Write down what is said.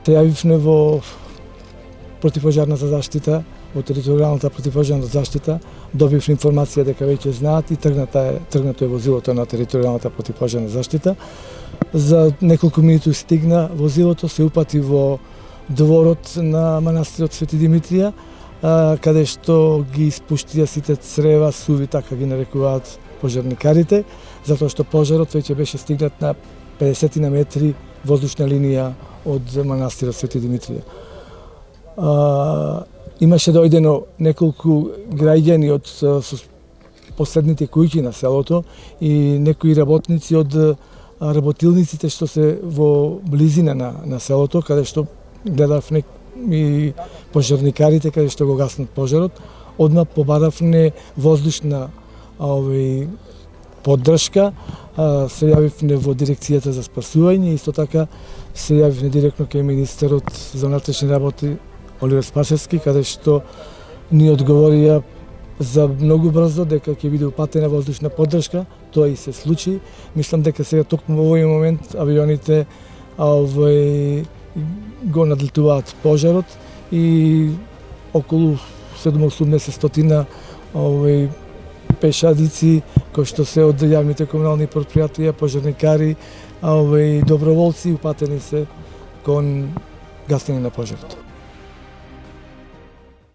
Се јавивме во противпожарната заштита, во територијалната противпожарна заштита, добивме информација дека веќе знаат и тргнато е возилото на територијалната противпожарна заштита. За неколку минути стигна возилото, се упати во дворот на манастирот Свети Димитрија, каде што ги испуштија сите црева, суви, така ги нарекуваат пожарникарите, затоа што пожарот веќе беше стигнат на 50 на метри воздушна линија од манастирот Свети Димитрија. Имаше дојдено неколку граѓани од последните куќи на селото и некои работници од работилниците што се во близина на селото, каде што гледавме и пожарникарите каде што го гаснат пожарот. Одма побаравме воздушна поддршка, се јавивме во дирекцијата за спасување, исто така се јавивме директно кај министерот за внатрешни работи Оливер Спасевски, каде што ни одговорија за многу брзо дека ќе биде упатена воздушна поддршка. Тоа и се случи. Мислам дека сега токму во овој момент авионите го надлетуваат пожарот и околу 7-80 пешадици кои што се од јавните комунални предпријатија, пожарникари, доброволци упатени се кон гаснење на пожарот.